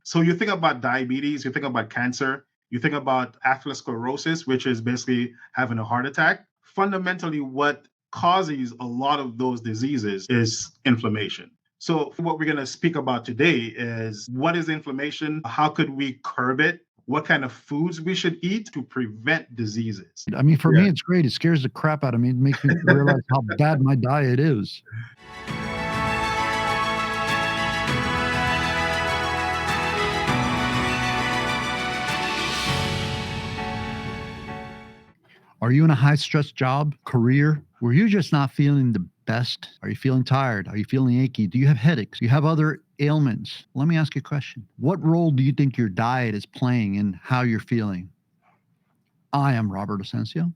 So you think about diabetes, you think about cancer, you think about atherosclerosis, which is basically having a heart attack. Fundamentally, what causes a lot of those diseases is inflammation. So, what we're going to speak about today is what is inflammation? How could we curb it? What kind of foods we should eat to prevent diseases? I mean, for Yeah. me, it's great. It scares the crap out of me. It makes me realize how bad my diet is. Are you in a high stress job, career? Were you just not feeling the best? Are you feeling tired? Are you feeling achy? Do you have headaches? Do you have other ailments? Let me ask you a question. What role do you think your diet is playing in how you're feeling? I am Robert Asencio.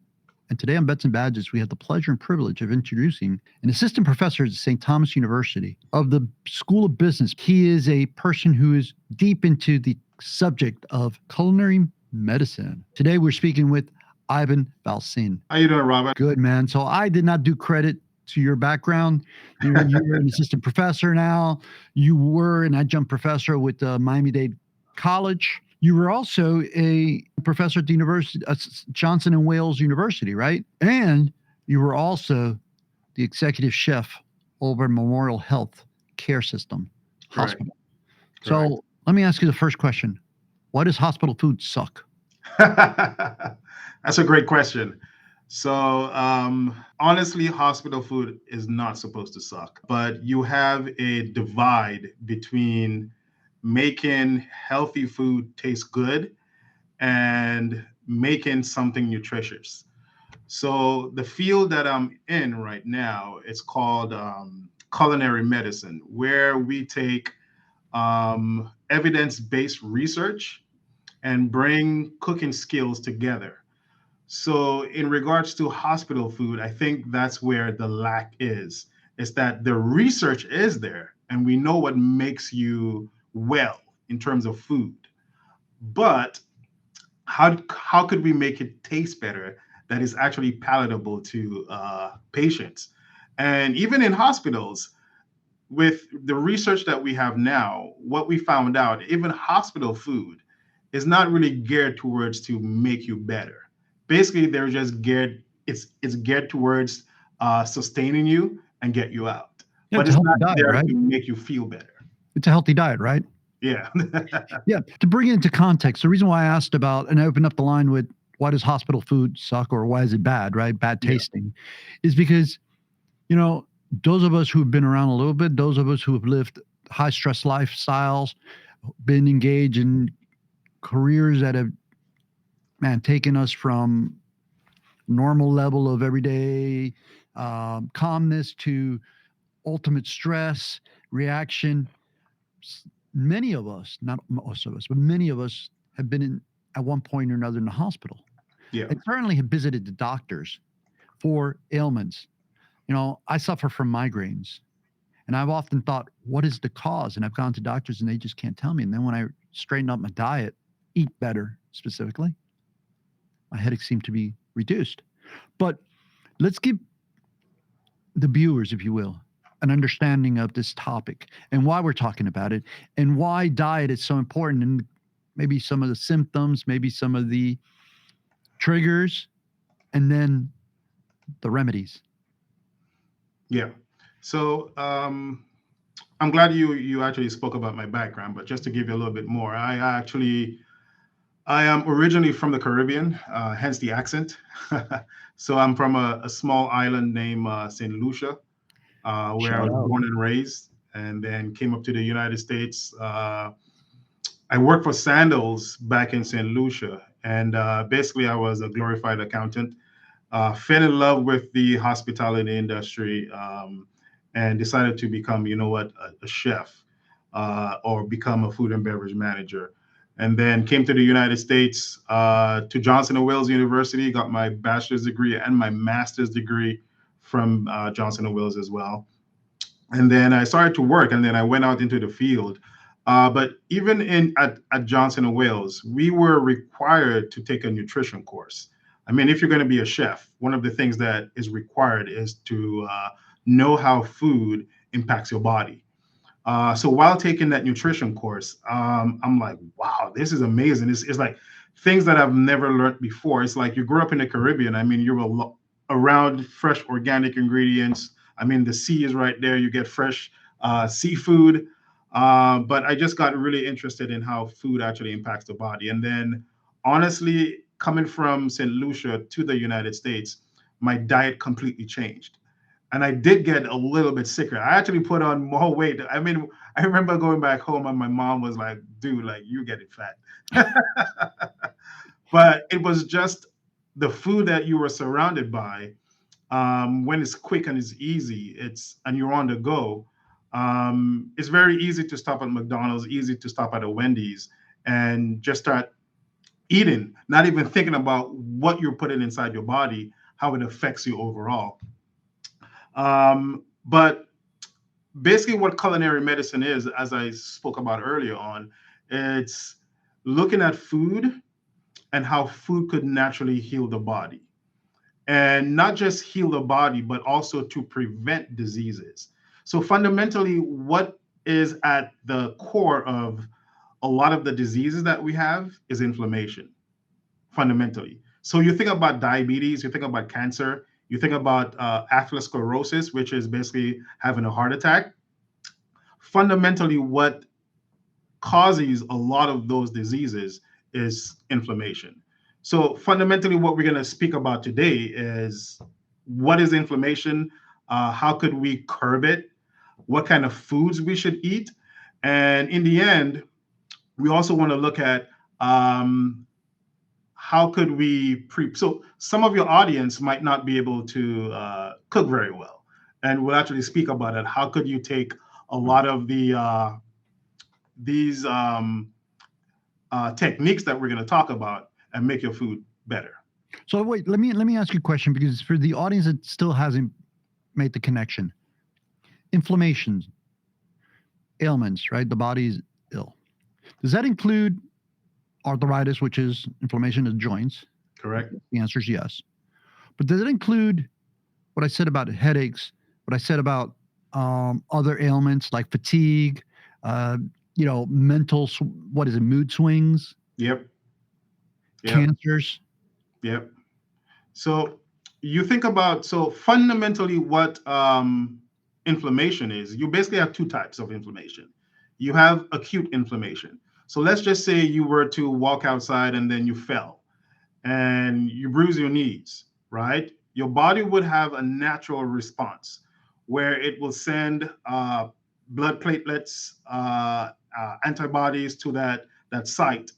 And today on Bets and Badges, we have the pleasure and privilege of introducing an assistant professor at St. Thomas University of the School of Business. He is a person who is deep into the subject of culinary medicine. Today, we're speaking with Ivan Valcin. How you doing, Robert? Good, man. So I did not do credit to your background. You're an assistant professor now. You were an adjunct professor with Miami-Dade College. You were also a professor at the University, Johnson and Wales University, right? And you were also the executive chef over Memorial Health Care System Correct. Hospital. Correct. So let me ask you the first question: why does hospital food suck? That's a great question. So, honestly, hospital food is not supposed to suck, but you have a divide between making healthy food taste good and making something nutritious. So, the field that I'm in right now, it's called culinary medicine, where we take evidence-based research and bring cooking skills together. So, in regards to hospital food, I think that's where the lack is that the research is there and we know what makes you well in terms of food. But how could we make it taste better that is actually palatable to patients? And even in hospitals, with the research that we have now, what we found out, even hospital food is not really geared towards to make you better. Basically, they're just geared. It's geared towards sustaining you and get you out, Yeah, but it's a it's healthy not diet, there right? to make you feel better. It's a healthy diet, right? Yeah. Yeah. To bring it into context, the reason why I asked about and I opened up the line with why does hospital food suck or why is it bad, right? Bad Yeah. tasting, is because, you know, those of us who have been around a little bit, those of us who have lived high stress lifestyles, been engaged in careers that have, man, taken us from normal level of everyday calmness to ultimate stress reaction. Many of us, not most of us, but many of us have been in at one point or another in the hospital Yeah. and certainly have visited the doctors for ailments. You know, I suffer from migraines and I've often thought, what is the cause? And I've gone to doctors and they just can't tell me. And then when I straighten up my diet, eat better specifically, my headaches seem to be reduced. But let's give the viewers, if you will, an understanding of this topic and why we're talking about it and why diet is so important and maybe some of the symptoms, maybe some of the triggers, and then the remedies. Yeah. So I'm glad you actually spoke about my background, but just to give you a little bit more, I am originally from the Caribbean, hence the accent. So I'm from a small island named St. Lucia, where I Shout was out. born and raised, and then came up to the United States. I worked for Sandals back in St. Lucia, and basically I was a glorified accountant. Fell in love with the hospitality industry, and decided to become, you know what, a chef or become a food and beverage manager. And then came to the United States to Johnson and Wales University, got my bachelor's degree and my master's degree from Johnson and Wales as well. And then I started to work, and then I went out into the field. But even at Johnson and Wales, we were required to take a nutrition course. I mean, if you're going to be a chef, one of the things that is required is to know how food impacts your body. So while taking that nutrition course, I'm like, wow, this is amazing. It's like things that I've never learned before. It's like you grew up in the Caribbean. I mean, you're around fresh organic ingredients. I mean, the sea is right there. You get fresh seafood. But I just got really interested in how food actually impacts the body. And then, honestly, coming from St. Lucia to the United States, my diet completely changed, and I did get a little bit sicker. I actually put on more weight. I mean, I remember going back home and my mom was like, "Dude, like you're getting fat." But it was just the food that you were surrounded by. When it's quick and it's easy, it's and you're on the go. It's very easy to stop at McDonald's, easy to stop at a Wendy's, and just start eating, not even thinking about what you're putting inside your body, how it affects you overall. But basically, what culinary medicine is, as I spoke about earlier on, it's looking at food and how food could naturally heal the body. And not just heal the body, but also to prevent diseases. So, fundamentally, what is at the core of a lot of the diseases that we have is inflammation, fundamentally. So you think about diabetes, you think about cancer, you think about atherosclerosis, which is basically having a heart attack. Fundamentally, what causes a lot of those diseases is inflammation. So fundamentally, what we're going to speak about today is what is inflammation, how could we curb it, what kind of foods we should eat, and in the end, we also want to look at how could we so some of your audience might not be able to cook very well, and we'll actually speak about it. How could you take a lot of these techniques that we're going to talk about and make your food better? So wait, let me ask you a question, because for the audience that still hasn't made the connection, inflammation, ailments, right? The body's ill. Does that include arthritis, which is inflammation of joints? Correct. The answer is yes. But does it include what I said about headaches, what I said about other ailments like fatigue, uh, mental, what is it, mood swings, Yep. Yep. cancers? Yep. So you think about, so fundamentally what inflammation is, you basically have two types of inflammation. You have acute inflammation. So let's just say you were to walk outside and then you fell and you bruise your knees, right? Your body would have a natural response where it will send blood platelets, antibodies to that site,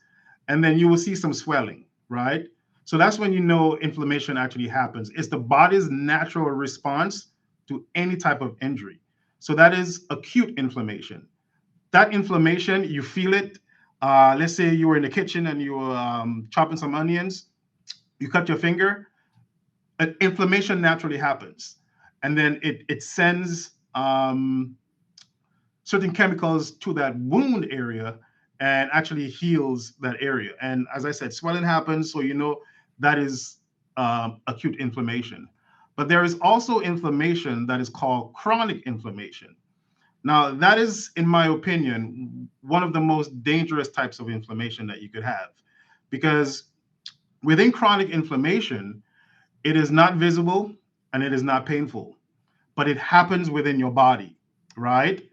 and then you will see some swelling, right? So that's when you know inflammation actually happens. It's the body's natural response to any type of injury. So that is acute inflammation. That inflammation, you feel it. Let's say you were in the kitchen and you were chopping some onions, you cut your finger, inflammation naturally happens. And then it sends certain chemicals to that wound area and actually heals that area. And as I said, swelling happens, so you know that is acute inflammation. But there is also inflammation that is called chronic inflammation. Now, that is, in my opinion, one of the most dangerous types of inflammation that you could have, because within chronic inflammation, it is not visible and it is not painful, but it happens within your body, right?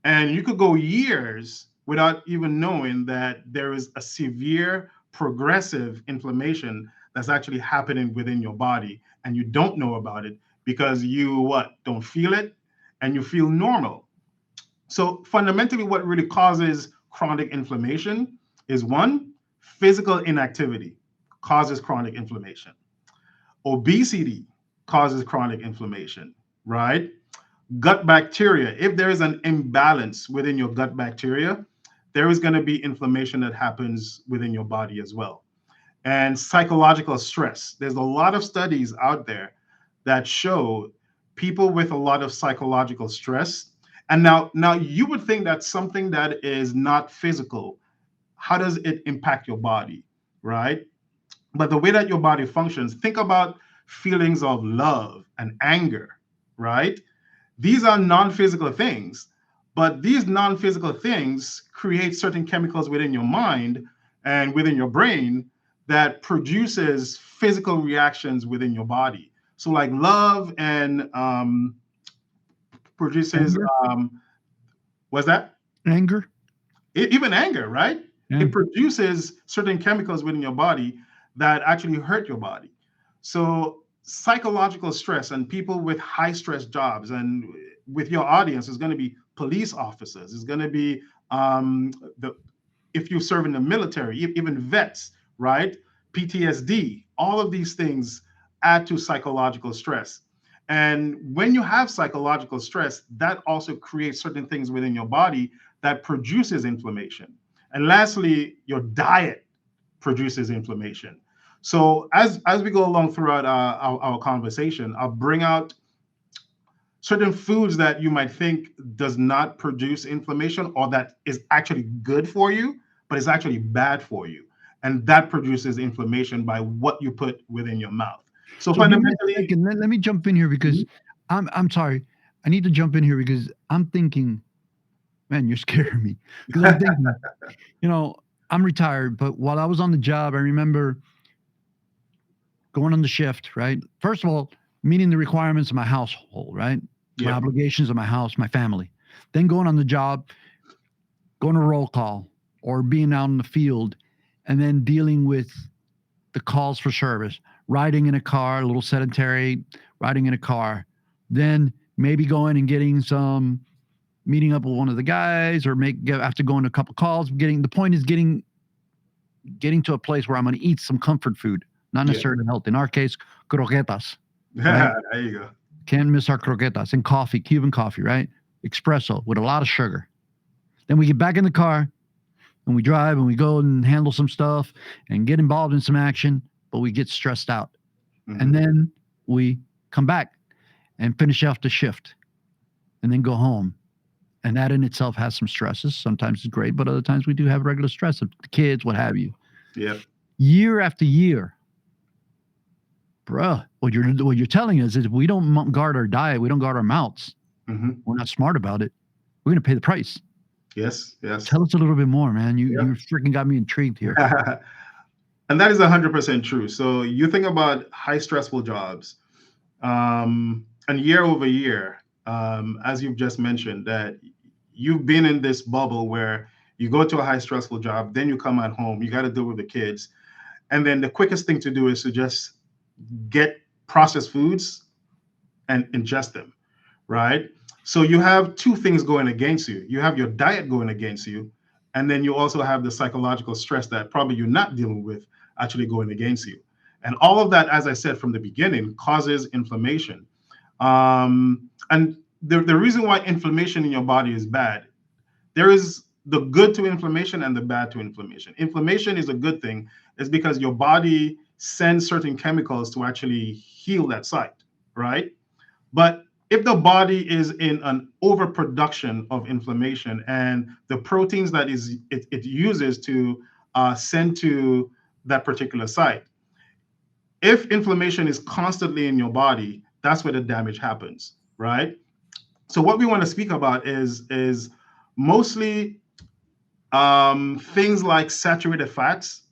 And you could go years without even knowing that there is a severe progressive inflammation that's actually happening within your body, and you don't know about it because you what don't feel it, and you feel normal. So fundamentally, what really causes chronic inflammation is one, physical inactivity causes chronic inflammation. Obesity causes chronic inflammation, right? Gut bacteria, if there is an imbalance within your gut bacteria, there is going to be inflammation that happens within your body as well. And psychological stress. There's a lot of studies out there that show people with a lot of psychological stress. And now you would think that's something that is not physical. How does it impact your body, right? But the way that your body functions, think about feelings of love and anger, right? These are non-physical things, But these non-physical things create certain chemicals within your mind and within your brain that produces physical reactions within your body. So like love and produces Anger, what's that? anger. Even anger, right? Yeah. It produces certain chemicals within your body that actually hurt your body. So psychological stress and people with high stress jobs, and with your audience is going to be police officers, is going to be the if you serve in the military, even vets, right? PTSD, all of these things add to psychological stress. And when you have psychological stress, that also creates certain things within your body that produces inflammation. And lastly, your diet produces inflammation. So as we go along throughout our conversation, I'll bring out certain foods that you might think does not produce inflammation or that is actually good for you, but it's actually bad for you. And that produces inflammation by what you put within your mouth. So So give me a fundamentally, second. Let me jump in here because I'm sorry. I need to jump in here because I'm thinking, man, you're scaring me. Because I'm thinking, I'm retired, but while I was on the job, I remember going on the shift, right? First of all, meeting the requirements of my household, right? My yeah, obligations of my house, my family. Then going on the job, going to roll call or being out in the field, and then dealing with the calls for service, riding in a car, a little sedentary, riding in a car, then maybe going and getting some meeting up with one of the guys or after going to a couple calls, the point is getting to a place where I'm going to eat some comfort food, not yeah. necessarily health. In our case, croquetas, right? There you go. Can't miss our croquetas and coffee, Cuban coffee, right? Espresso with a lot of sugar. Then we get back in the car and we drive and we go and handle some stuff and get involved in some action, but we get stressed out. And Mhm. then we come back and finish off the shift and then go home. And that in itself has some stresses. Sometimes it's great, but other times we do have regular stress of the kids, what have you. Yeah. Year after year, bruh, what you're telling us is if we don't guard our diet, we don't guard our mouths, Mhm. we're not smart about it, we're going to pay the price. Yes. Yes. Tell us a little bit more, man. You Yeah. you freaking got me intrigued here. And that is 100% true. So you think about high stressful jobs, and year over year, as you've just mentioned, that you've been in this bubble where you go to a high stressful job, then you come at home, you got to deal with the kids, and then the quickest thing to do is to just get processed foods and ingest them, right? So you have two things going against you. You have your diet going against you, and then you also have the psychological stress that probably you're not dealing with actually going against you. And all of that, as I said from the beginning, causes inflammation. And the reason why inflammation in your body is bad, there is the good to inflammation and the bad to inflammation. Inflammation is a good thing, is because your body sends certain chemicals to actually heal that site, right? But if the body is in an overproduction of inflammation and the proteins that it uses to send to that particular site, if inflammation is constantly in your body, that's where the damage happens, right? So what we want to speak about is mostly things like saturated fats,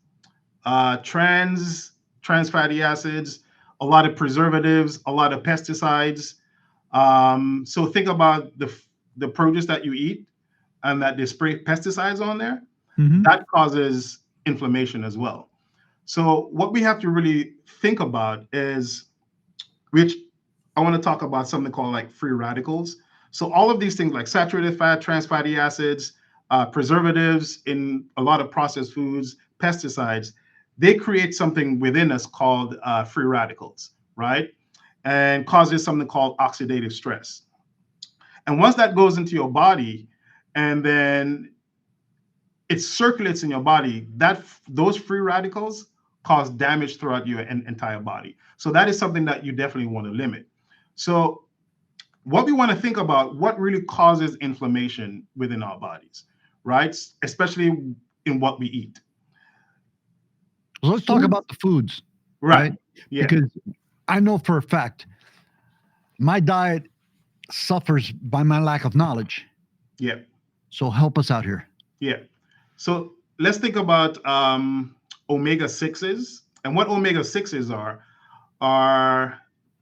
trans fatty acids, a lot of preservatives, a lot of pesticides. So think about the produce that you eat and that they spray pesticides on there. Mm-hmm. That causes inflammation as well. So what we have to really think about is, which I want to talk about something called like free radicals. So all of these things like saturated fat, trans fatty acids, preservatives in a lot of processed foods, pesticides, they create something within us called free radicals, right? And causes something called oxidative stress. And once that goes into your body, and then it circulates in your body, that those free radicals cause damage throughout your entire body. So that is something that you definitely want to limit. So what we want to think about, what really causes inflammation within our bodies, right? Especially in what we eat. So let's talk Food, about the foods, right? right? Yeah. Because I know for a fact my diet suffers by my lack of knowledge. Yeah. So help us out here. Yeah. So let's think about omega sixes, and what omega sixes are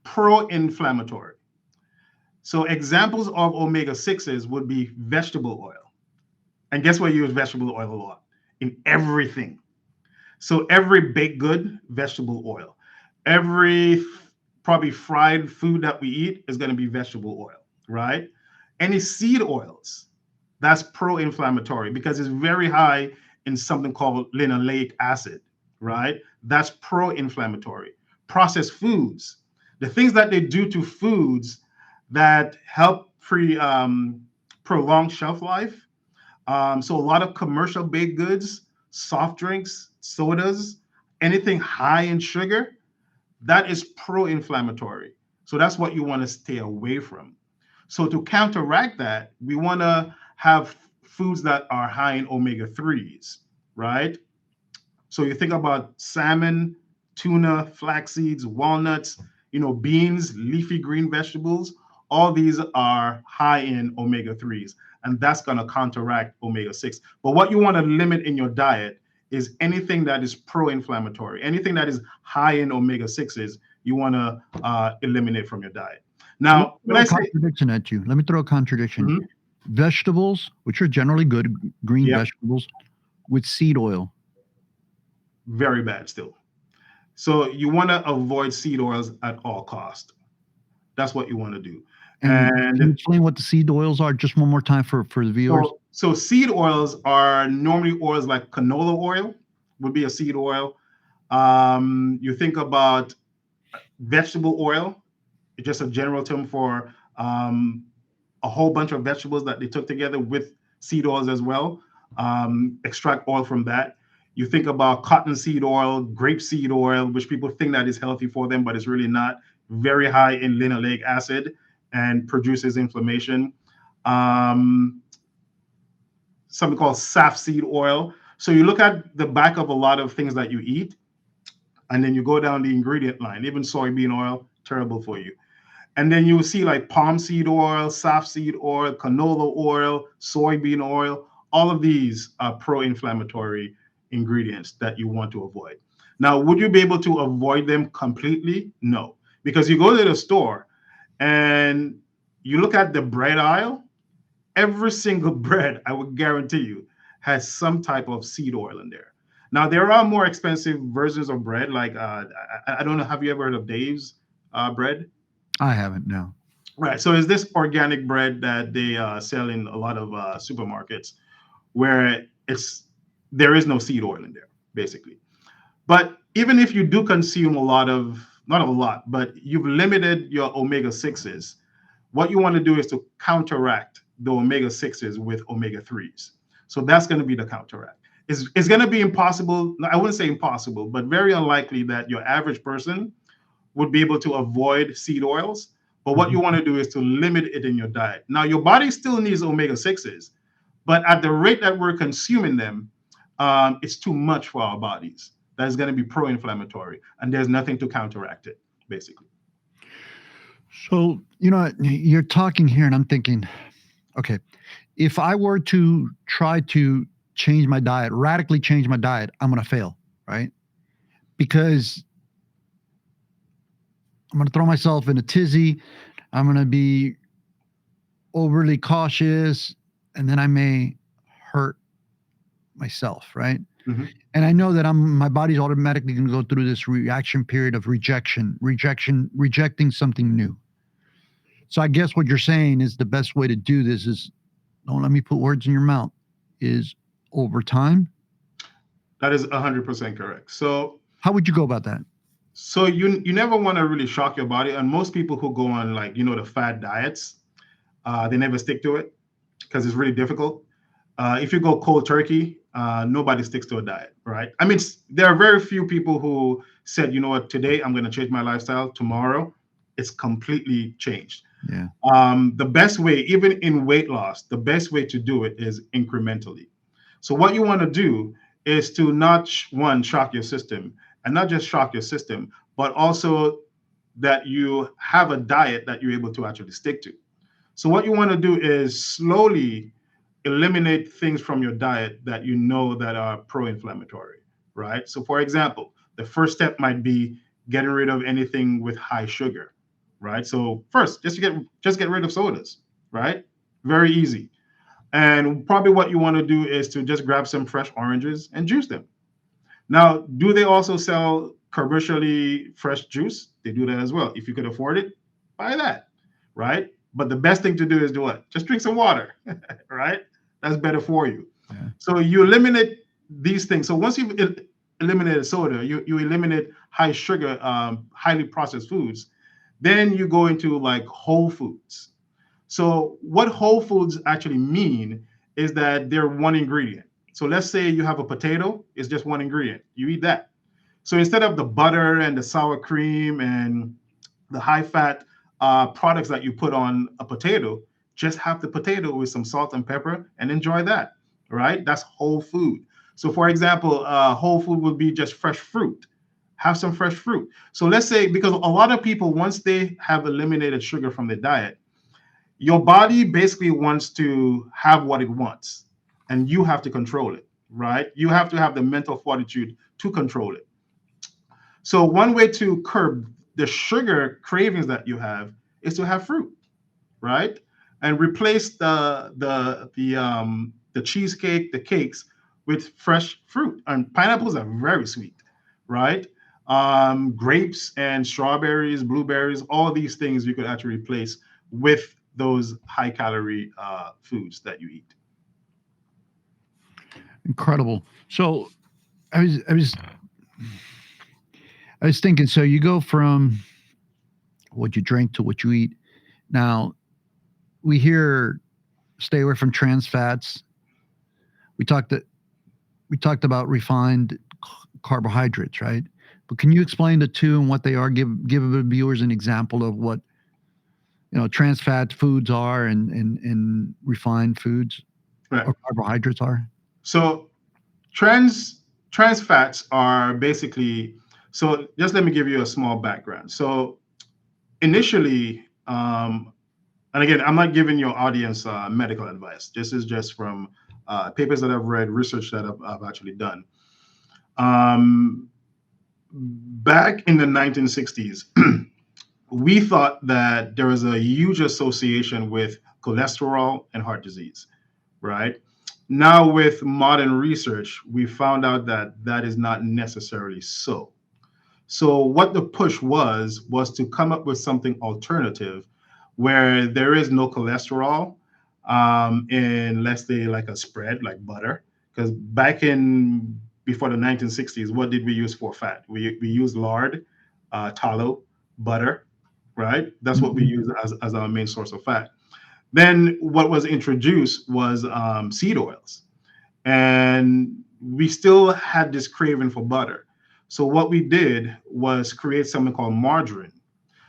pro-inflammatory. So examples of omega sixes would be vegetable oil, and guess what? You use vegetable oil a lot in everything. So every baked good, vegetable oil. Every probably fried food that we eat is going to be vegetable oil, right? Any seed oils, that's pro-inflammatory because it's very high in something called linoleic acid, right? That's pro-inflammatory. Processed foods, the things that they do to foods that help prolong shelf life. So a lot of commercial baked goods, soft drinks, sodas, anything high in sugar, that is pro-inflammatory. So that's what you want to stay away from. So to counteract that, we want to have foods that are high in omega 3s, right? So you think about salmon, tuna, flax seeds, walnuts, beans, leafy green vegetables. All these are high in omega 3s, and that's going to counteract omega 6. But what you want to limit in your diet is anything that is pro inflammatory, anything that is high in omega 6s, you want to eliminate from your diet. So let me Now, when throw I a say, contradiction at you. Let me throw a contradiction. Mhm, Vegetables, which are generally good, green yep, vegetables, with seed oil. very bad still. So you want to avoid seed oils at all cost. That's what you want to do. And can you And explain what the seed oils are just one more time for the viewers? so seed oils are normally oils like canola oil would be a seed oil. You think about vegetable oil, it's just a general term for a whole bunch of vegetables that they took together with seed oils as well. Extract oil from that. You think about cottonseed oil, grapeseed oil, which people think that is healthy for them, but it's really not. Very high in linoleic acid and produces inflammation. Um, Something called saf seed oil. So you look at the back of a lot of things that you eat, and then you go down the ingredient line. Even soybean oil, terrible for you. And then you will see like palm seed oil, saf seed oil, canola oil, soybean oil. All of these are pro-inflammatory ingredients that you want to avoid. Now, would you be able to avoid them completely? No, because you go to the store and you look at the bread aisle, every single bread, I would guarantee you, has some type of seed oil in there. Now, there are more expensive versions of bread, like I don't know, have you ever heard of Dave's bread? I haven't, no. Right. So, is this organic bread that they sell in a lot of supermarkets where there is no seed oil in there, basically. But even if you do consume a lot of, not a lot, but you've limited your omega 6s, what you want to do is to counteract the omega 6s with omega 3s. So that's going to be the counteract. It's going to be impossible. I wouldn't say impossible, but very unlikely that your average person would be able to avoid seed oils. But what you Mhm. want to do is to limit it in your diet. Now, your body still needs omega 6s, but at the rate that we're consuming them, it's too much for our bodies. That is going to be pro inflammatory, and there's nothing to counteract it, basically. So, you're talking here and I'm thinking, okay, if I were to try to change my diet, radically change my diet, I'm going to fail, right? Because I'm going to throw myself in a tizzy. I'm going to be overly cautious, and then I may hurt myself, right? Mhm. And I know that my body's automatically going to go through this reaction period of rejecting something new. So I guess what you're saying is the best way to do this is, don't let me put words in your mouth, is over time. That is 100% correct. How would you go about that? So you never want to really shock your body, and most people who go on like the fad diets, they never stick to it because it's really difficult. If you go cold turkey, nobody sticks to a diet, right? I mean, there are very few people who said, you know what, today I'm going to change my lifestyle. Tomorrow, it's completely changed. Yeah. The best way, even in weight loss, the best way to do it is incrementally. So what you want to do is to not one shock your system, and not just shock your system, but also that you have a diet that you're able to actually stick to. So what you want to do is slowly eliminate things from your diet that you know that are pro-inflammatory, right? So for example, the first step might be getting rid of anything with high sugar, right? So first, just get rid of sodas, right? Very easy. And probably what you want to do is to just grab some fresh oranges and juice them. Now, do they also sell commercially fresh juice? They do that as well. If you could afford it, buy that, right? But the best thing to do is do what? Just drink some water, right? That's better for you. Yeah. So you eliminate these things. So once you've eliminated soda, you eliminate high sugar, highly processed foods. Then you go into like whole foods. So what whole foods actually mean is that they're one ingredient. So let's say you have a potato, it's just one ingredient. You eat that. So instead of the butter and the sour cream and the high fat products that you put on a potato, just have the potato with some salt and pepper and enjoy that, right? That's whole food. So for example, whole food would be just fresh fruit. Have some fresh fruit. So let's say, because a lot of people, once they have eliminated sugar from their diet, your body basically wants to have what it wants, and you have to control it, right? You have to have the mental fortitude to control it. So one way to curb the sugar cravings that you have is to have fruit, right? And replace the cheesecake, the cakes with fresh fruit. And pineapples are very sweet, right? Grapes and strawberries, blueberries, all these things you could actually replace with those high calorie foods that you eat. Incredible. So I was I was I was thinking. So you go from what you drink to what you eat. Now we hear stay away from trans fats. We talked that we talked about refined carbohydrates, right? But can you explain the two and what they are? Give the viewers an example of what trans fat foods are and refined foods Right. or carbohydrates are. So trans fats are basically, so just let me give you a small background. So initially, and again, I'm not giving your audience medical advice. This is just from papers that I've read, research that I've actually done. Um, Back in the 1960s, we thought that there was a huge association with cholesterol and heart disease, right? Now, with modern research, we found out that that is not necessarily so. So, what the push was to come up with something alternative where there is no cholesterol in, let's say, like a spread, like butter. Because back in before the 1960s, what did we use for fat? We used lard, tallow, butter, right? That's what we Mhm. use as our main source of fat. Then what was introduced was seed oils, and we still had this craving for butter. So what we did was create something called margarine.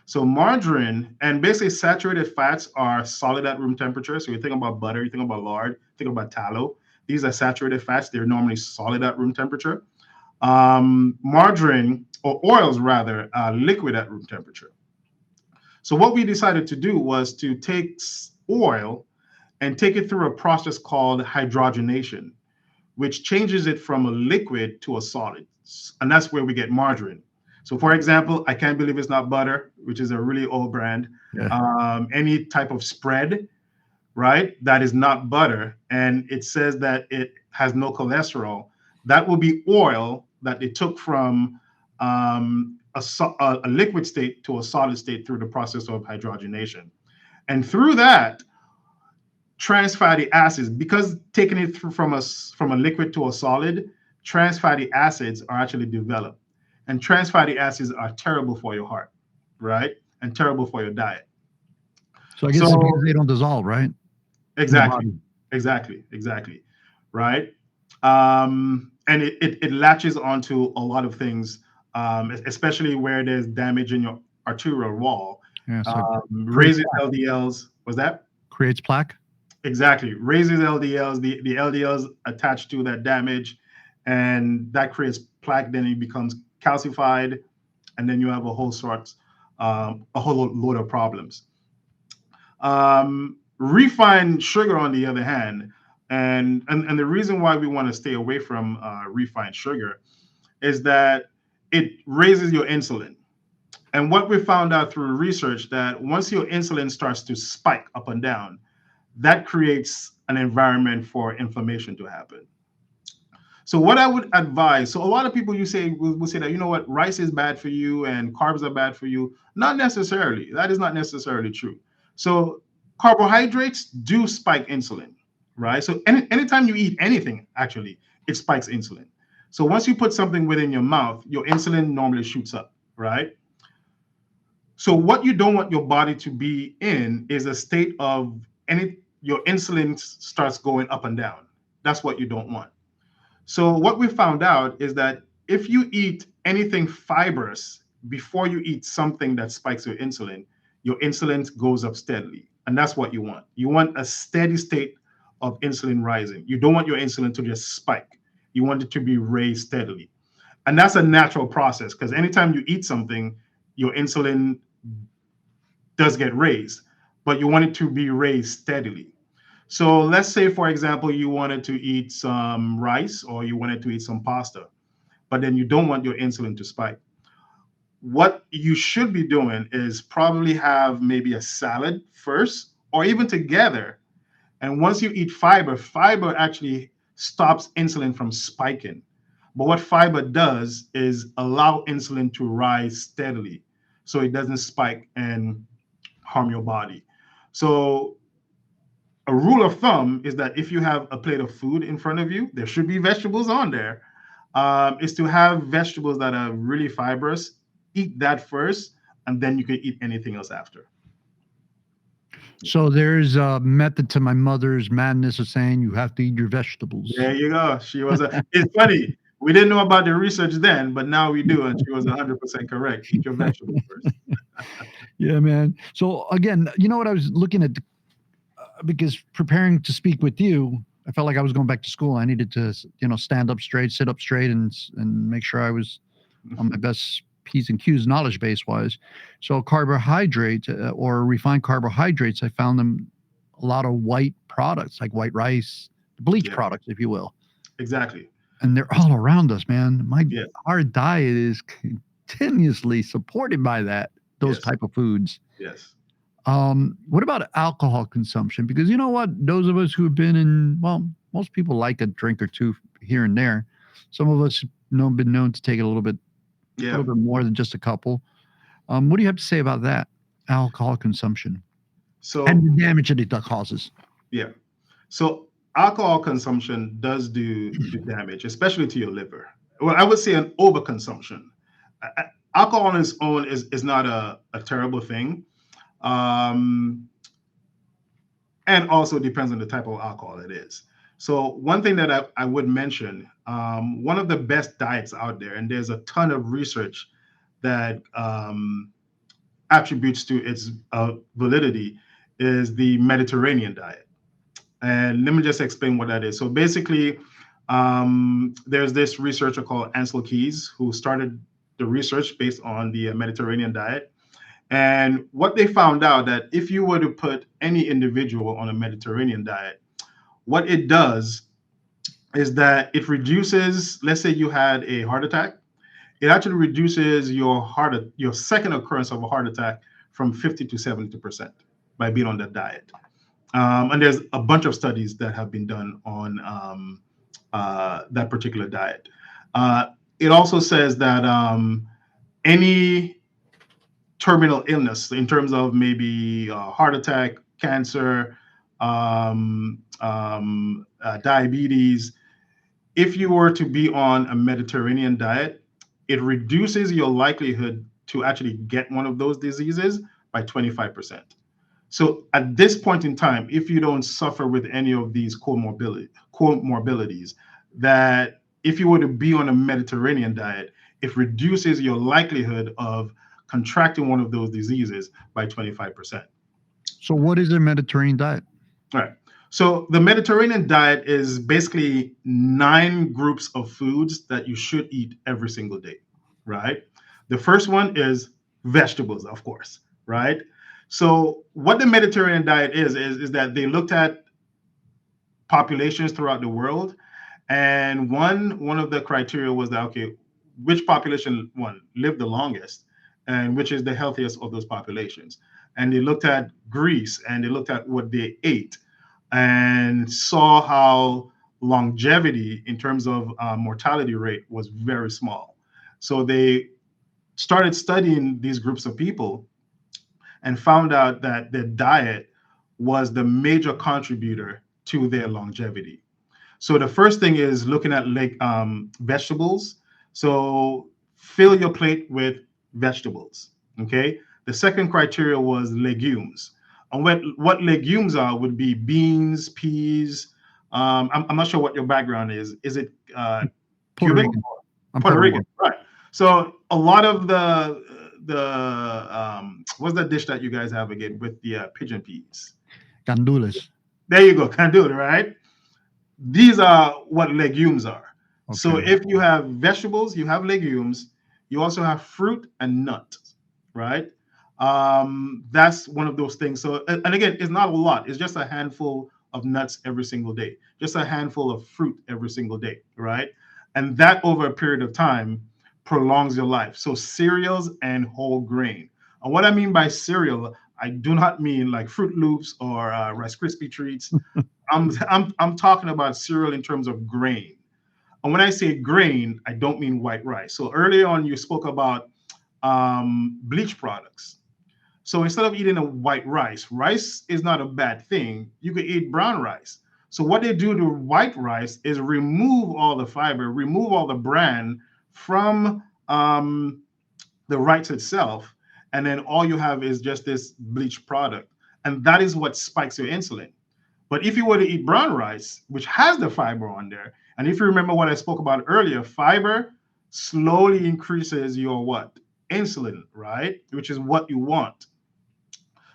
So margarine and basically saturated fats are solid at room temperature. So you think about butter, you think about lard, think about tallow. These are saturated fats. They're normally solid at room temperature. Margarine or oils rather are liquid at room temperature. So what we decided to do was to take oil and take it through a process called hydrogenation, which changes it from a liquid to a solid. And that's where we get margarine. So, for example, I can't believe it's not butter, which is a really old brand. Yeah. Any type of spread, right, that is not butter, and it says that it has no cholesterol, that will be oil that they took from a liquid state to a solid state through the process of hydrogenation. And through that, trans fatty acids, because taking it through from a liquid to a solid, trans fatty acids are actually developed, and trans fatty acids are terrible for your heart, right, and terrible for your diet. So I guess it's because So they don't dissolve, right, in the exactly, body. exactly, right. And it latches onto a lot of things, especially where there's damage in your arterial wall. Yeah. So creates Raises LDLs. Was that? creates plaque. Exactly. Raises LDLs, the LDLs attached to that damage, and that creates plaque. Then it becomes calcified, and then you have a whole load of problems. Refined sugar, on the other hand, And the reason why we want to stay away from refined sugar is that it raises your insulin. And what we found out through research that once your insulin starts to spike up and down, that creates an environment for inflammation to happen. So what I would advise, so a lot of people you say will say that, you know what, rice is bad for you and carbs are bad for you. Not necessarily. That is not necessarily true. So carbohydrates do spike insulin, right? So anytime you eat anything, actually, it spikes insulin. So once you put something within your mouth, your insulin normally shoots up, right? So what you don't want your body to be in is a state of any your insulin starts going up and down. That's what you don't want. So what we found out is that if you eat anything fibrous before you eat something that spikes your insulin goes up steadily. And that's what you want. You want a steady state of insulin rising. You don't want your insulin to just spike. You want it to be raised steadily. And that's a natural process because anytime you eat something, your insulin does get raised, but you want it to be raised steadily. So let's say, for example, you wanted to eat some rice or you wanted to eat some pasta, but then you don't want your insulin to spike. What you should be doing is probably have maybe a salad first or even together. And once you eat fiber, fiber actually stops insulin from spiking. But what fiber does is allow insulin to rise steadily so it doesn't spike and harm your body. So a rule of thumb is that if you have a plate of food in front of you, there should be vegetables on there. Is to have vegetables that are really fibrous. Eat that first, and then you can eat anything else after. So there's a method to my mother's madness of saying you have to eat your vegetables. There you go. She was a. It's funny. We didn't know about the research then, but now we do, and she was 100% correct. Eat your vegetables first. Yeah, man. So again, you know what I was looking at because preparing to speak with you, I felt like I was going back to school. I needed to, stand up straight, sit up straight, and make sure I was on my best P's and Q's knowledge base wise. So carbohydrates or refined carbohydrates, I found them a lot of white products like white rice, bleach Yeah, products, if you will, exactly. and they're all around us, man. Yes, Our diet is continuously supported by those yes, type of foods. yes. What about alcohol consumption? Because you know what, those of us who have been in, well, most people like a drink or two here and there. Some of us been known to take it a Yeah. little bit more than just a couple. What do you have to say about that? Alcohol consumption and So the damage that it causes. yeah. So alcohol consumption does do damage, especially to your liver. Well, I would say an overconsumption. Alcohol on its own is not a terrible thing. Um, and also depends on the type of alcohol it is. So one thing that I would mention, one of the best diets out there, and there's a ton of research that attributes to its validity, is the Mediterranean diet. And let me just explain what that is. So basically, there's this researcher called Ansel Keys who started the research based on the Mediterranean diet. And what they found out that if you were to put any individual on a Mediterranean diet, what it does is that it reduces, let's say you had a heart attack, it actually reduces your second occurrence of a heart attack from 50 to 70% by being on that diet. And there's a bunch of studies that have been done on that particular diet. It also says that any terminal illness in terms of maybe heart attack, cancer, diabetes, if you were to be on a Mediterranean diet, it reduces your likelihood to actually get one of those diseases by 25%. So at this point in time, if you don't suffer with any of these comorbidities, that if you were to be on a Mediterranean diet, it reduces your likelihood of contracting one of those diseases by 25%. So what is a Mediterranean diet? All right. So the Mediterranean diet is basically 9 groups of foods that you should eat every single day, right? The first one is vegetables, of course, right? So what the Mediterranean diet is that they looked at populations throughout the world, and one of the criteria was that, okay, which population one lived the longest, and which is the healthiest of those populations. And they looked at Greece and they looked at what they ate and saw how longevity in terms of mortality rate was very small. So they started studying these groups of people and found out that their diet was the major contributor to their longevity. So the first thing is looking at like vegetables. So fill your plate with vegetables. Okay. The second criteria was legumes. And what legumes are would be beans, peas. I'm not sure what your background is. Is it Puerto Cuban? Rican. I'm Puerto Puerto Rican, Rican. right? So a lot of the what's that dish that you guys have again with the pigeon peas? Gandules. There you go, can do it, right? These are what legumes are. So Okay. if you have vegetables, you have legumes, you also have fruit and nuts, right? That's one of those things. So, and again, it's not a lot. It's just a handful of nuts every single day, just a handful of fruit every single day, right? And that over a period of time prolongs your life. So cereals and whole grain. And what I mean by cereal, I do not mean like Fruit Loops or Rice Krispie treats. I'm talking about cereal in terms of grain. And when I say grain, I don't mean white rice. So earlier on, you spoke about bleach products. So instead of eating a white rice, rice is not a bad thing. You could eat brown rice. So what they do to white rice is remove all the fiber, remove all the bran from the rice itself, and then all you have is just this bleach product, and that is what spikes your insulin. But if you were to eat brown rice, which has the fiber on there, and if you remember what I spoke about earlier, fiber slowly increases your what? Insulin, right? Which is what you want.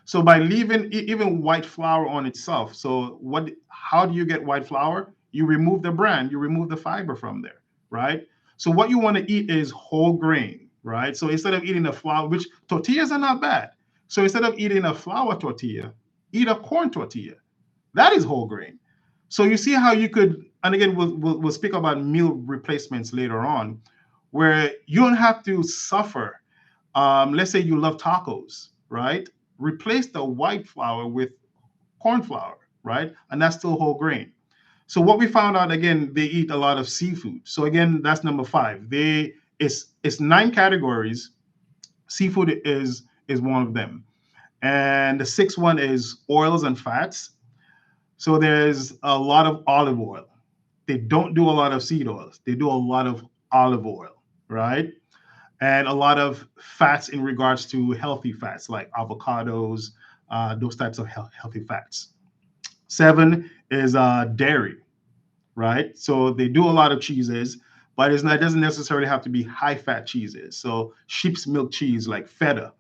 So by leaving even white flour on itself, so what? How do you get white flour? You remove the bran, you remove the fiber from there, right? So what you want to eat is whole grain, right? So instead of eating a flour, which tortillas are not bad. So instead of eating a flour tortilla, eat a corn tortilla. That is whole grain. So you see how you could, and again, we'll speak about meal replacements later on, where you don't have to suffer. Let's say you love tacos, right? Replace the white flour with corn flour, right? And that's still whole grain. So what we found out again, they eat a lot of seafood. So again, that's number five. It's nine categories. Seafood is one of them, and the sixth one is oils and fats. So there's a lot of olive oil. They don't do a lot of seed oils. They do a lot of olive oil, right? And a lot of fats in regards to healthy fats like avocados, those types of healthy fats. Seven is dairy, right? So they do a lot of cheeses, but it doesn't necessarily have to be high fat cheeses. So sheep's milk cheese like feta,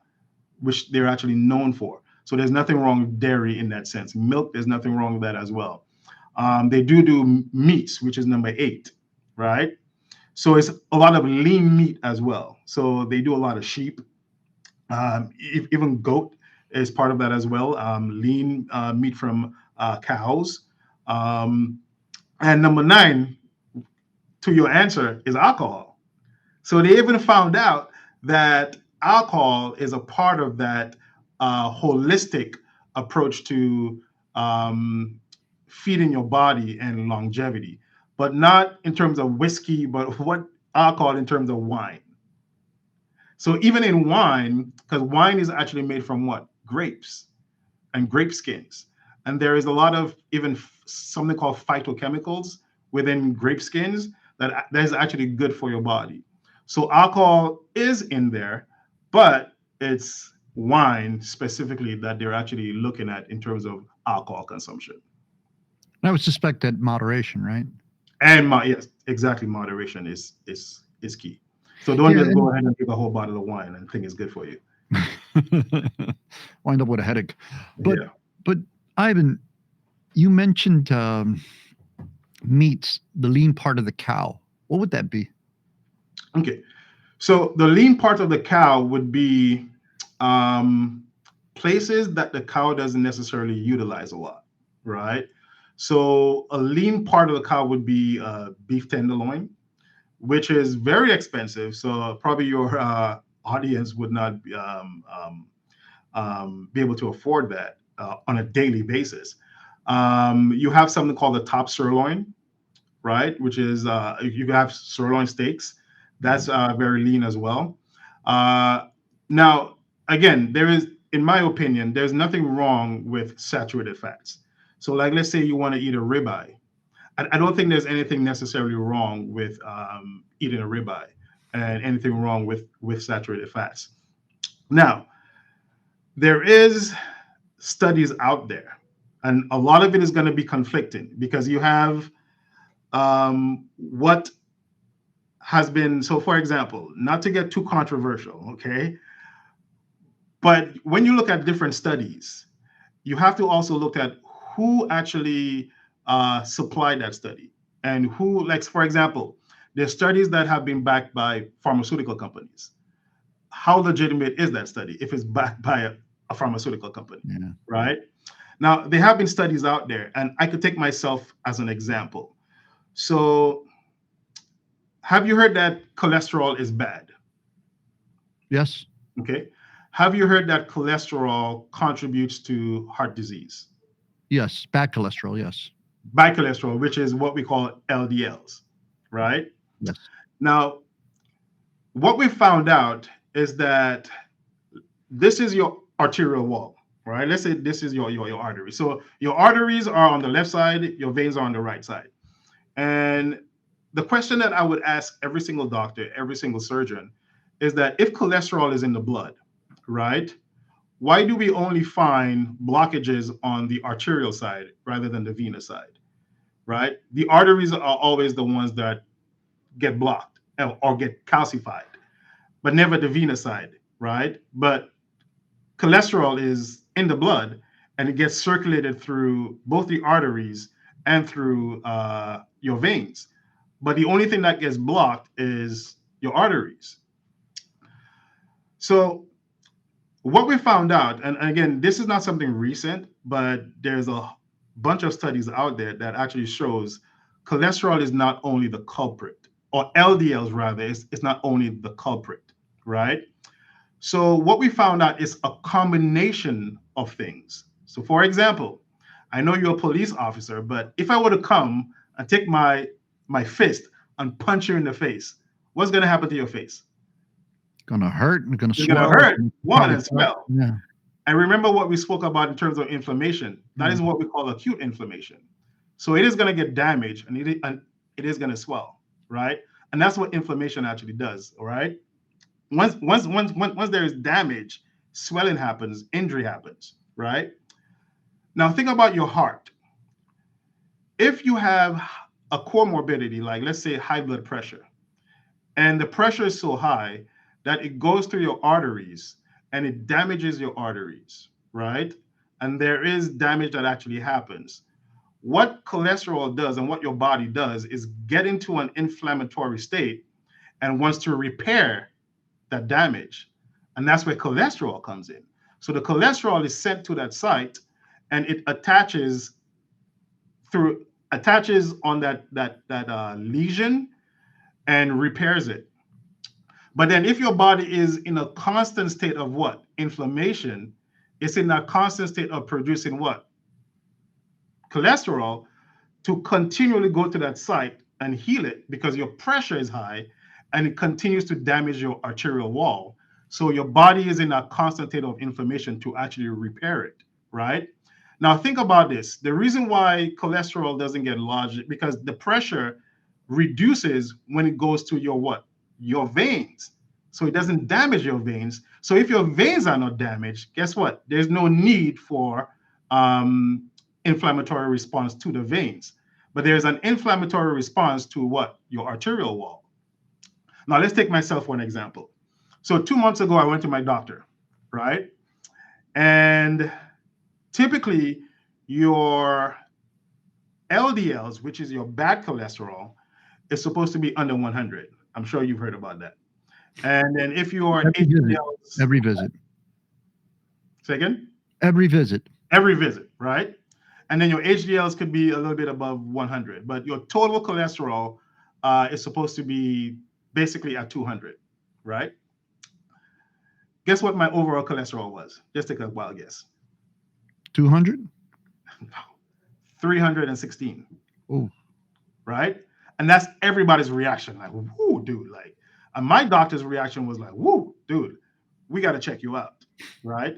which they're actually known for. So there's nothing wrong with dairy in that sense. Milk, there's nothing wrong with that as well. They do meats, which is number eight, right? So it's a lot of lean meat as well. So they do a lot of sheep. Even goat is part of that as well. Lean meat from cows. Um, and number nine, to your answer, is alcohol. So they even found out that alcohol is a part of that holistic approach to um, feeding your body and longevity, but not in terms of whiskey, but what alcohol in terms of wine. So even in wine, because wine is actually made from what? Grapes and grape skins. And there is a lot of even something called phytochemicals within grape skins that is actually good for your body. So alcohol is in there, but it's wine specifically that they're actually looking at in terms of alcohol consumption. I would suspect that moderation, right? And yes, exactly, moderation is key. So don't Yeah. just go ahead and drink a whole bottle of wine and think it's good for you. Wind up with a headache. But Yeah. but Ivan, you mentioned meats, the lean part of the cow. What would that be? Okay. So the lean part of the cow would be um, places that the cow doesn't necessarily utilize a lot, right? So a lean part of the cow would be beef tenderloin, which is very expensive. So probably your audience would not be able to afford that on a daily basis. You have something called the top sirloin, right? Which is you have sirloin steaks. That's very lean as well. Uh, Now, again, there is, in my opinion, there's nothing wrong with saturated fats. So, like, let's say you want to eat a ribeye. I don't think there's anything necessarily wrong with eating a ribeye, and anything wrong with saturated fats. Now, there is studies out there, and a lot of it is going to be conflicting because you have what has been, so for example, not to get too controversial, okay, but when you look at different studies, you have to also look at who actually supplied that study, and who, like, for example, there's studies that have been backed by pharmaceutical companies. How legitimate is that study if it's backed by a pharmaceutical company, Yeah. right? Now, there have been studies out there, and I could take myself as an example. So, have you heard that cholesterol is bad? Yes. Okay. Have you heard that cholesterol contributes to heart disease? Yes. Bad cholesterol. Yes. Bad cholesterol, which is what we call LDLs, right? Yes. Now, what we found out is that this is your arterial wall, right? Let's say this is your artery. So your arteries are on the left side, your veins are on the right side. And the question that I would ask every single doctor, every single surgeon, is that if cholesterol is in the blood, right? Why do we only find blockages on the arterial side rather than the venous side, right? The arteries are always the ones that get blocked or get calcified, but never the venous side, right? But cholesterol is in the blood and it gets circulated through both the arteries and through your veins. But the only thing that gets blocked is your arteries. So what we found out, and again, this is not something recent, but there's a bunch of studies out there that actually shows cholesterol is not only the culprit, or LDLs rather, it's not only the culprit, right? So what we found out is a combination of things. So for example, I know you're a police officer, but if I were to come and take my fist and punch you in the face, what's going to happen to your face? Gonna hurt and gonna It's going to swell. hurt, And one, probably and cut. swell. Yeah. And remember what we spoke about in terms of inflammation. That Yeah. is what we call acute inflammation. So it is going to get damaged, and it is going to swell, right? And that's what inflammation actually does. All right. Once there is damage, swelling happens, injury happens, right? Now think about your heart. If you have a comorbidity, like let's say high blood pressure, and the pressure is so high that it goes through your arteries and it damages your arteries, right? And there is damage that actually happens. What cholesterol does and what your body does is get into an inflammatory state and wants to repair that damage. And that's where cholesterol comes in. So the cholesterol is sent to that site and it attaches on that lesion and repairs it. But then if your body is in a constant state of what? Inflammation, it's in that constant state of producing what? Cholesterol, to continually go to that site and heal it because your pressure is high and it continues to damage your arterial wall. So your body is in a constant state of inflammation to actually repair it, right? Now think about this. The reason why cholesterol doesn't get lodged is because the pressure reduces when it goes to your what? Your veins. So it doesn't damage your veins. So if your veins are not damaged, guess what? There's no need for inflammatory response to the veins. But there's an inflammatory response to what? Your arterial wall. Now, let's take myself for an example. So 2 months ago, I went to my doctor, right? And typically, your LDLs, which is your bad cholesterol, is supposed to be under 100. I'm sure you've heard about that. And then if your Every visit. HDLs, Every visit. say again? Every visit. Every visit, right? And then your HDLs could be a little bit above 100, but your total cholesterol is supposed to be basically at 200, right? Guess what my overall cholesterol was? Just take a wild guess. 200? 316, Oh, right? And that's everybody's reaction. Like, whoo, dude. Like, and my doctor's reaction was like, whoo, dude, we got to check you out, right?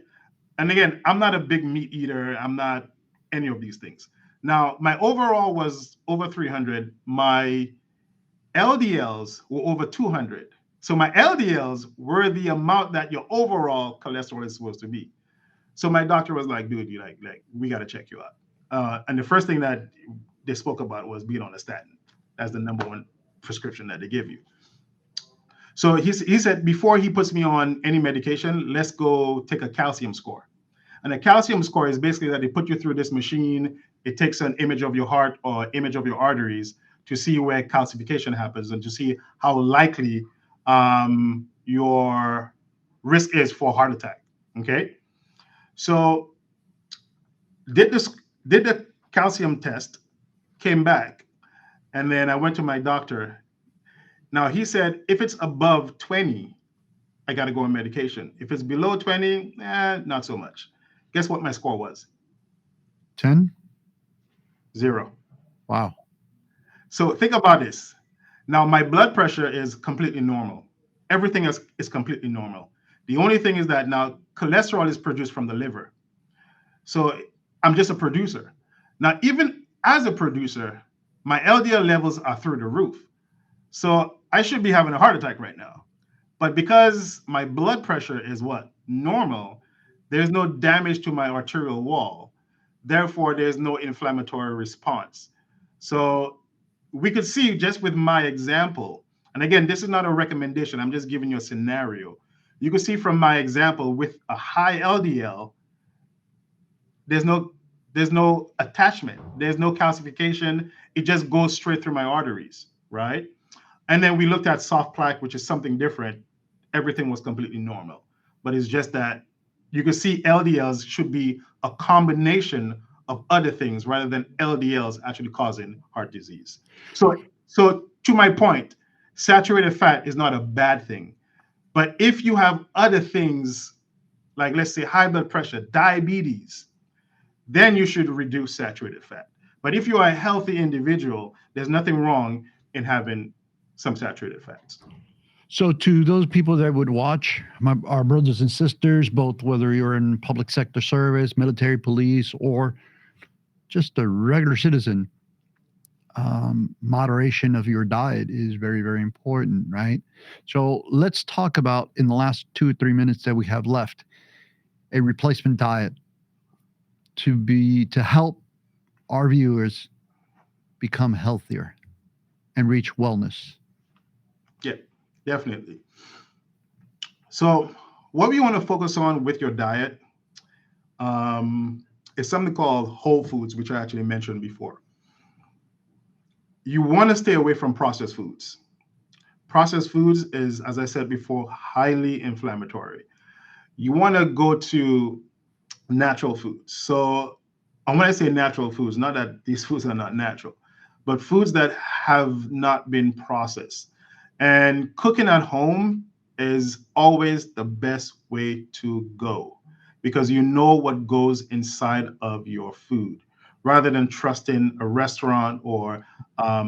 And again, I'm not a big meat eater. I'm not any of these things. Now, my overall was over 300. My LDLs were over 200. So my LDLs were the amount that your overall cholesterol is supposed to be. So my doctor was like, dude, you like we got to check you out. And the first thing that they spoke about was being on a statin. That's the number one prescription that they give you. So he said, before he puts me on any medication, let's go take a calcium score. And a calcium score is basically that they put you through this machine. It takes an image of your heart or image of your arteries to see where calcification happens and to see how likely your risk is for heart attack. Okay. So did the calcium test, came back, and then I went to my doctor. Now he said if it's above 20, I got to go on medication. If it's below 20, not so much. Guess what my score was? 10? 0. Wow. So think about this. Now my blood pressure is completely normal. Everything else is completely normal. The only thing is that now cholesterol is produced from the liver. So I'm just a producer. Now, even as a producer, my LDL levels are through the roof. So I should be having a heart attack right now. But because my blood pressure is what? Normal, there's no damage to my arterial wall. Therefore, there's no inflammatory response. So we could see just with my example, and again, this is not a recommendation, I'm just giving you a scenario. You can see from my example with a high LDL, there's no attachment, there's no calcification. It just goes straight through my arteries, right? And then we looked at soft plaque, which is something different. Everything was completely normal, but it's just that you can see LDLs should be a combination of other things rather than LDLs actually causing heart disease. So to my point, saturated fat is not a bad thing, but if you have other things like, let's say, high blood pressure, diabetes, then you should reduce saturated fat. But if you are a healthy individual, there's nothing wrong in having some saturated fats. So, to those people that would watch, our brothers and sisters, both whether you're in public sector service, military, police, or just a regular citizen, moderation of your diet is very, very important, right? So, let's talk about in the last 2 or 3 minutes that we have left a replacement diet to help our viewers become healthier and reach wellness. Yeah, definitely. So what we want to focus on with your diet is something called whole foods, which I actually mentioned before. You want to stay away from processed foods. Processed foods is, as I said before, highly inflammatory. You want to go to natural foods. So when I say natural foods, not that these foods are not natural, but foods that have not been processed. And cooking at home is always the best way to go because you know what goes inside of your food rather than trusting a restaurant or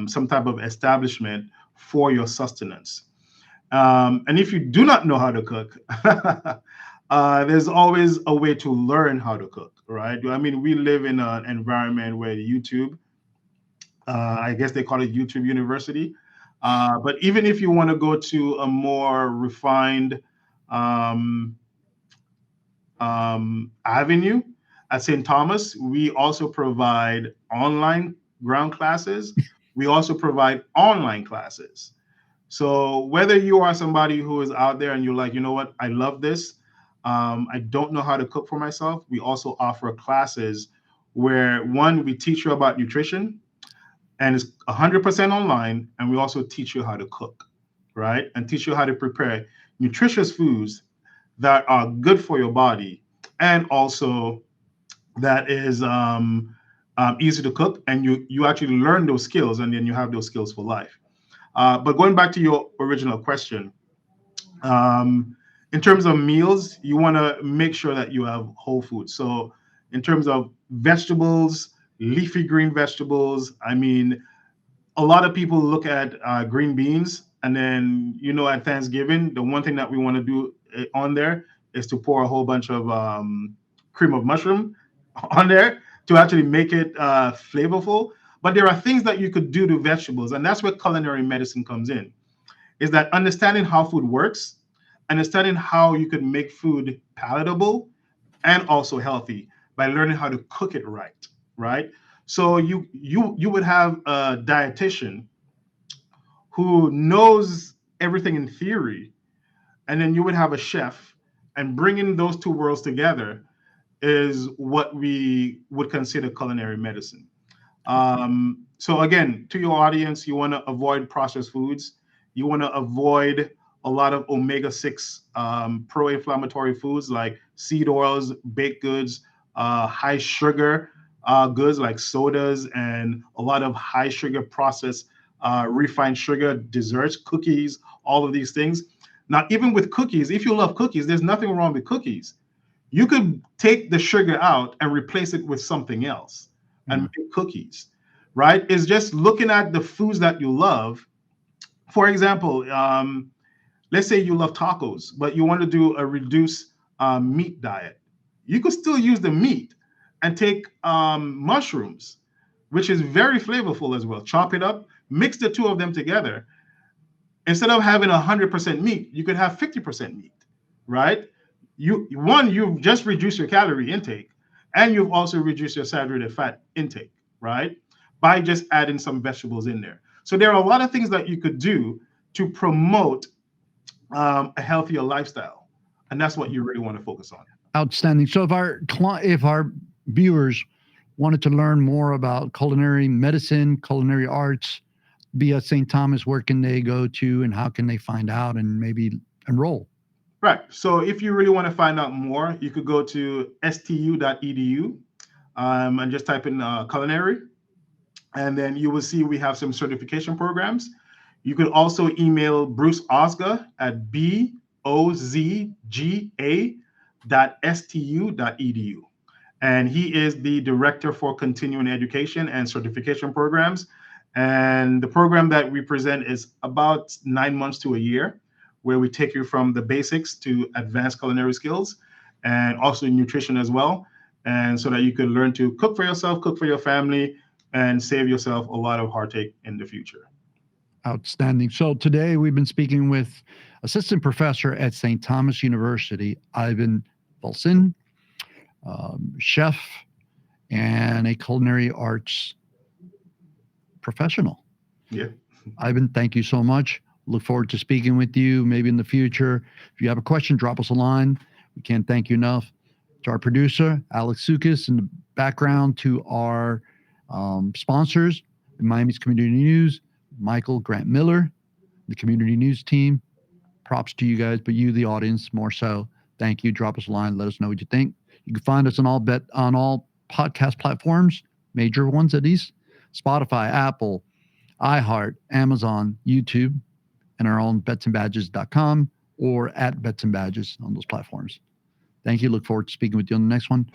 some type of establishment for your sustenance. And if you do not know how to cook, there's always a way to learn how to cook, right? I mean, we live in an environment where YouTube, I guess they call it YouTube University. But even if you want to go to a more refined um, avenue at St. Thomas, we also provide online ground classes. We also provide online classes. So whether you are somebody who is out there and you're like, you know what, I love this. I don't know how to cook for myself. We also offer classes where one, we teach you about nutrition and it's 100% online. And we also teach you how to cook, right? And teach you how to prepare nutritious foods that are good for your body and also that is easy to cook, and you actually learn those skills, and then you have those skills for life. But going back to your original question, um, in terms of meals, you want to make sure that you have whole food. So, in terms of vegetables, leafy green vegetables, I mean, a lot of people look at green beans, and then at Thanksgiving, the one thing that we want to do on there is to pour a whole bunch of cream of mushroom on there to actually make it flavorful. But there are things that you could do to vegetables, and that's where culinary medicine comes in. Is that understanding how food works, understanding how you could make food palatable and also healthy by learning how to cook it right, right? So you would have a dietitian who knows everything in theory, and then you would have a chef, and bringing those two worlds together is what we would consider culinary medicine. So again, to your audience, you want to avoid processed foods. You want to avoid a lot of omega-6 pro-inflammatory foods like seed oils, baked goods, high sugar goods like sodas, and a lot of high sugar processed refined sugar desserts, cookies, all of these things. Now, even with cookies, if you love cookies, there's nothing wrong with cookies. You could take the sugar out and replace it with something else and make cookies, right? It's just looking at the foods that you love. For example, let's say you love tacos, but you want to do a reduced meat diet. You could still use the meat and take mushrooms, which is very flavorful as well. Chop it up, mix the two of them together. Instead of having 100% meat, you could have 50% meat, right? You've just reduced your calorie intake, and you've also reduced your saturated fat intake, right? By just adding some vegetables in there. So there are a lot of things that you could do to promote a healthier lifestyle, and that's what you really want to focus on. Outstanding. So if our viewers wanted to learn more about culinary medicine, culinary arts, be at St. Thomas, where can they go to, and how can they find out and maybe enroll? Right. So if you really want to find out more, you could go to stu.edu and just type in culinary, and then you will see we have some certification programs. You could also email Bruce Osga at bozga.stu.edu. And he is the director for continuing education and certification programs. And the program that we present is about 9 months to a year, where we take you from the basics to advanced culinary skills and also nutrition as well. And so that you can learn to cook for yourself, cook for your family, and save yourself a lot of heartache in the future. Outstanding. So today we've been speaking with assistant professor at St. Thomas University, Ivan Valcin, chef and a culinary arts professional. Yeah. Ivan, thank you so much. Look forward to speaking with you maybe in the future. If you have a question, drop us a line. We can't thank you enough. To our producer, Alex Sukas, in the background, to our sponsors, Miami's Community News, Michael Grant Miller, the Community News team. Props to you guys, but you, the audience, more so. Thank you. Drop us a line. Let us know what you think. You can find us on all podcast platforms, major ones at least: Spotify, Apple, iHeart, Amazon, YouTube, and our own betsandbadges.com or at Bets and Badges on those platforms. Thank you. Look forward to speaking with you on the next one.